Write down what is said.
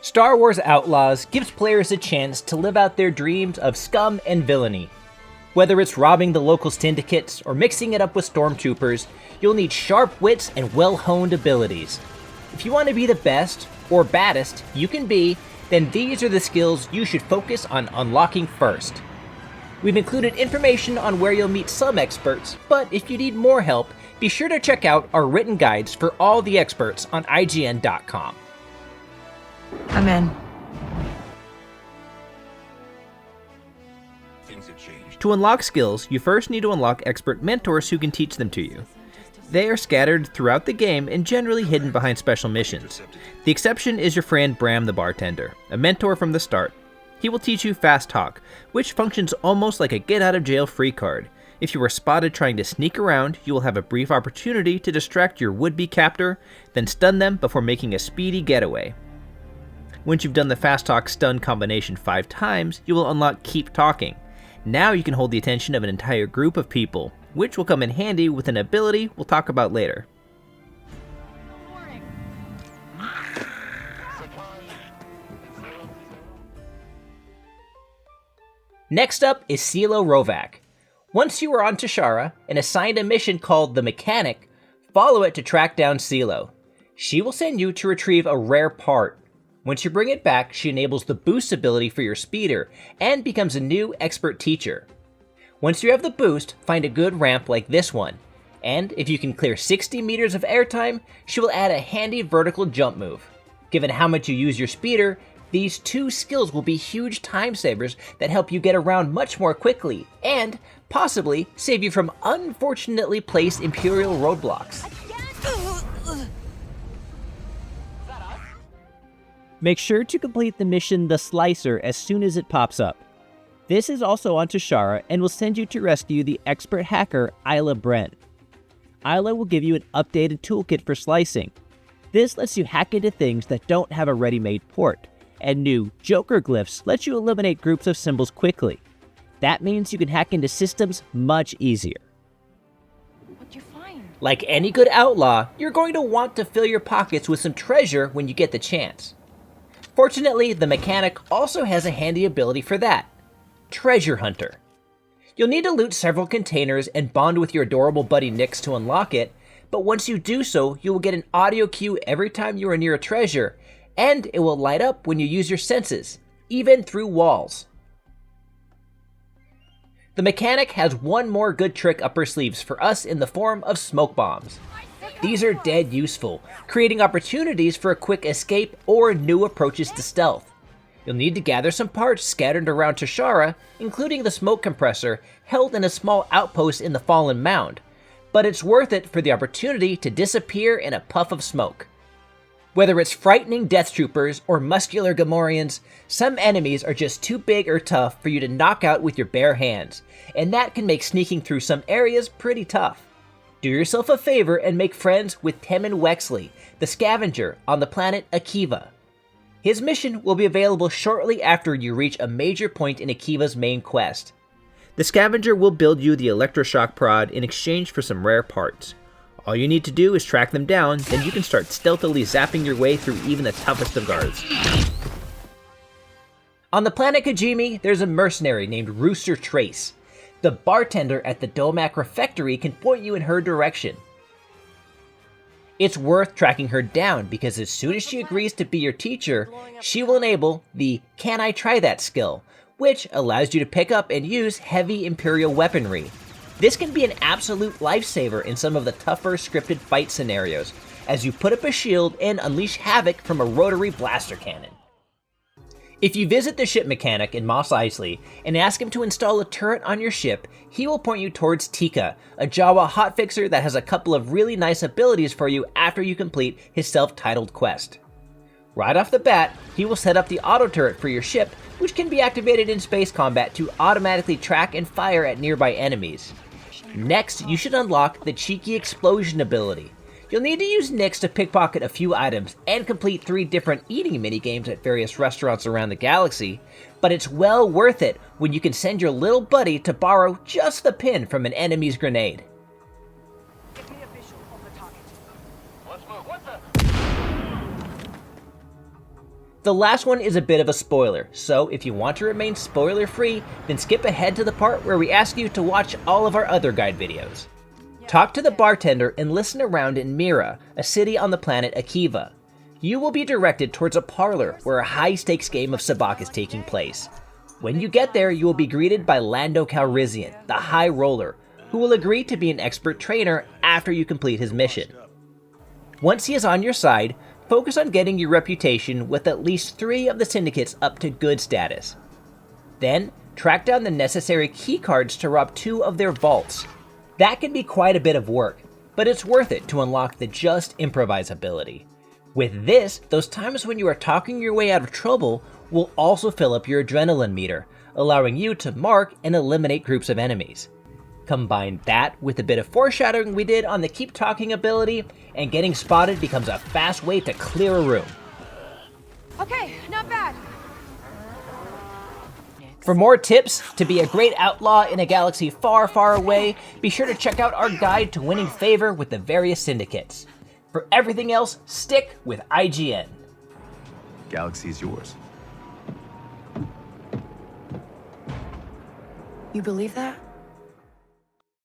Star Wars Outlaws gives players a chance to live out their dreams of scum and villainy. Whether it's robbing the local syndicates or mixing it up with stormtroopers, you'll need sharp wits and well-honed abilities. If you want to be the best, or baddest, you can be, then these are the skills you should focus on unlocking first. We've included information on where you'll meet some experts, but if you need more help, be sure to check out our written guides for all the experts on IGN.com. I'm in. To unlock skills, you first need to unlock expert mentors who can teach them to you. They are scattered throughout the game and generally hidden behind special missions. The exception is your friend Bram the bartender, a mentor from the start. He will teach you fast talk, which functions almost like a get-out-of-jail-free card. If you are spotted trying to sneak around, you will have a brief opportunity to distract your would-be captor, then stun them before making a speedy getaway. Once you've done the fast talk stun combination 5 times, you will unlock Keep Talking. Now you can hold the attention of an entire group of people, which will come in handy with an ability we'll talk about later. Next up is Silo Rovak. Once you are on Tashara and assigned a mission called The Mechanic, follow it to track down Silo. She will send you to retrieve a rare part. Once you bring it back, she enables the boost ability for your speeder and becomes a new expert teacher. Once you have the boost, find a good ramp like this one, and if you can clear 60 meters of airtime, she will add a handy vertical jump move. Given how much you use your speeder, these 2 skills will be huge time savers that help you get around much more quickly, and possibly save you from unfortunately placed Imperial roadblocks. Make sure to complete the mission The Slicer as soon as it pops up. This is also on Tashara and will send you to rescue the expert hacker Isla Brent. Isla will give you an updated toolkit for slicing. This lets you hack into things that don't have a ready-made port, and new Joker glyphs let you eliminate groups of symbols quickly. That means you can hack into systems much easier. What'd you find? Like any good outlaw, you're going to want to fill your pockets with some treasure when you get the chance. Fortunately, the Mechanic also has a handy ability for that. Treasure Hunter. You'll need to loot several containers and bond with your adorable buddy Nyx to unlock it, but once you do so, you will get an audio cue every time you are near a treasure, and it will light up when you use your senses, even through walls. The Mechanic has one more good trick up her sleeves for us in the form of smoke bombs. These are dead useful, creating opportunities for a quick escape or new approaches to stealth. You'll need to gather some parts scattered around Tashara, including the smoke compressor held in a small outpost in the Fallen Mound, but it's worth it for the opportunity to disappear in a puff of smoke. Whether it's frightening death troopers or muscular Gamorreans, some enemies are just too big or tough for you to knock out with your bare hands, and that can make sneaking through some areas pretty tough. Do yourself a favor and make friends with Temmin Wexley, the scavenger on the planet Akiva. His mission will be available shortly after you reach a major point in Akiva's main quest. The scavenger will build you the electroshock prod in exchange for some rare parts. All you need to do is track them down, then you can start stealthily zapping your way through even the toughest of guards. On the planet Kijimi, there's a mercenary named Rooster Trace. The bartender at the Domak Refectory can point you in her direction. It's worth tracking her down because as soon as she agrees to be your teacher, she will enable the Can I Try That skill, which allows you to pick up and use heavy Imperial weaponry. This can be an absolute lifesaver in some of the tougher scripted fight scenarios, as you put up a shield and unleash havoc from a rotary blaster cannon. If you visit the ship mechanic in Mos Eisley and ask him to install a turret on your ship, he will point you towards Tika, a Jawa hotfixer that has a couple of really nice abilities for you after you complete his self-titled quest. Right off the bat, he will set up the auto turret for your ship, which can be activated in space combat to automatically track and fire at nearby enemies. Next, you should unlock the Cheeky Explosion ability. You'll need to use Nyx to pickpocket a few items and complete 3 different eating minigames at various restaurants around the galaxy, but it's well worth it when you can send your little buddy to borrow just the pin from an enemy's grenade. The last one is a bit of a spoiler, so if you want to remain spoiler free, then skip ahead to the part where we ask you to watch all of our other guide videos. Talk to the bartender and listen around in Mira, a city on the planet Akiva. You will be directed towards a parlor where a high-stakes game of sabacc is taking place. When you get there, you will be greeted by Lando Calrissian, the High Roller, who will agree to be an expert trainer after you complete his mission. Once he is on your side, focus on getting your reputation with at least 3 of the syndicates up to good status. Then, track down the necessary keycards to rob 2 of their vaults. That can be quite a bit of work, but it's worth it to unlock the Just Improvise ability. With this, those times when you are talking your way out of trouble will also fill up your adrenaline meter, allowing you to mark and eliminate groups of enemies. Combine that with a bit of foreshadowing we did on the Keep Talking ability, and getting spotted becomes a fast way to clear a room. Okay, not bad. For more tips to be a great outlaw in a galaxy far, far away, be sure to check out our guide to winning favor with the various syndicates. For everything else, stick with IGN. Galaxy's yours. You believe that?